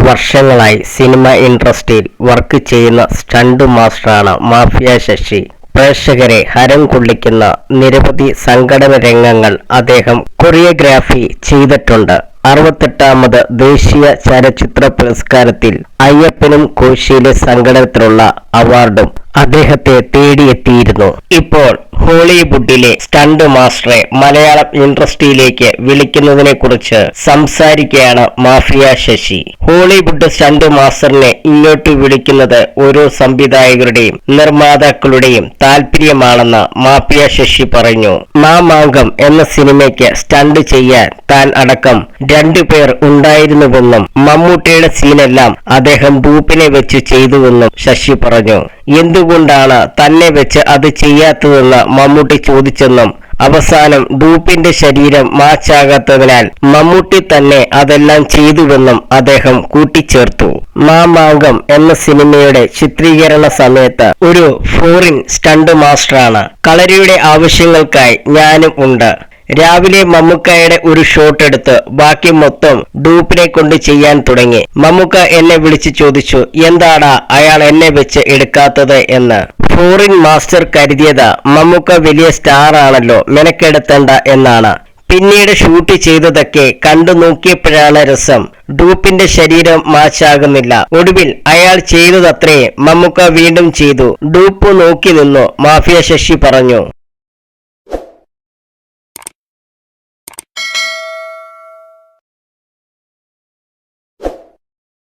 വർഷങ്ങളായി സിനിമ ഇൻഡസ്ട്രിയിൽ വർക്ക് ചെയ്യുന്ന സ്റ്റണ്ട് മാസ്റ്ററാണ് മാഫിയ ശശി. പ്രേക്ഷകരെ ഹരം കൊള്ളിക്കുന്ന നിരവധി സംഘടന രംഗങ്ങൾ അദ്ദേഹം കൊറിയോഗ്രാഫി ചെയ്തിട്ടുണ്ട്. 68ാമത് ദേശീയ ചലച്ചിത്ര പുരസ്കാരത്തിൽ അയ്യപ്പനും കോശിയിലെ സംഘടനത്തിലുള്ള അവാർഡും അദ്ദേഹത്തെ തേടിയെത്തിയിരുന്നു. ഇപ്പോൾ ഹോളിവുഡിലെ സ്റ്റണ്ട് മാസ്റ്ററെ മലയാളം ഇൻഡസ്ട്രിയിലേക്ക് വിളിക്കുന്നതിനെ കുറിച്ച് സംസാരിക്കുകയാണ് മാഫിയ ശശി. ഹോളിവുഡ് സ്റ്റണ്ട് മാസ്റ്ററിനെ ഇങ്ങോട്ട് വിളിക്കുന്നത് ഓരോ സംവിധായകരുടെയും നിർമ്മാതാക്കളുടെയും താല്പര്യമാണെന്ന് മാഫിയ ശശി പറഞ്ഞു. മാമാങ്കം എന്ന സിനിമയ്ക്ക് സ്റ്റണ്ട് ചെയ്യാൻ താൻ അടക്കം 2 പേർ ഉണ്ടായിരുന്നുവെന്നും മമ്മൂട്ടിയുടെ സീനെല്ലാം അദ്ദേഹം ഡൂപ്പിനെ വെച്ച് ചെയ്തുവെന്നും ശശി പറഞ്ഞു. എന്തുകൊണ്ടാണ് തന്നെ വെച്ച് അത് ചെയ്യാത്തതെന്ന് മമ്മൂട്ടി ചോദിച്ചെന്നും അവസാനം ഡൂപ്പിന്റെ ശരീരം മാച്ചാകാത്തതിനാൽ മമ്മൂട്ടി തന്നെ അതെല്ലാം ചെയ്തുവെന്നും അദ്ദേഹം കൂട്ടിച്ചേർത്തു. മാമാങ്കം എന്ന സിനിമയുടെ ചിത്രീകരണ സമയത്ത് ഒരു ഫോറിൻ സ്റ്റണ്ട് മാസ്റ്ററാണ്. കളരിയുടെ ആവശ്യങ്ങൾക്കായി ഞാനും ഉണ്ട്. രാവിലെ മമ്മൂക്കയുടെ ഒരു ഷോട്ട് എടുത്ത് ബാക്കി മൊത്തം ഡൂപ്പിനെ കൊണ്ട് ചെയ്യാൻ തുടങ്ങി. മമ്മൂക്ക എന്നെ വിളിച്ചു ചോദിച്ചു, എന്താടാ അയാൾ എന്നെ വെച്ച് എടുക്കാത്തത് എന്ന്. ഫോറിൻ മാസ്റ്റർ കരുതിയത് മമ്മൂക്ക വലിയ സ്റ്റാർ ആണല്ലോ, മെനക്കെടുത്തണ്ട എന്നാണ്. പിന്നീട് ഷൂട്ട് ചെയ്തതൊക്കെ കണ്ടു നോക്കിയപ്പോഴാണ് രസം. ഡൂപ്പിന്റെ ശരീരം മാച്ചാകുന്നില്ല. ഒടുവിൽ അയാൾ ചെയ്തതത്രേ മമ്മൂക്ക വീണ്ടും ചെയ്തു. ഡൂപ്പ് നോക്കി നിന്നു, മാഫിയ ശശി പറഞ്ഞു.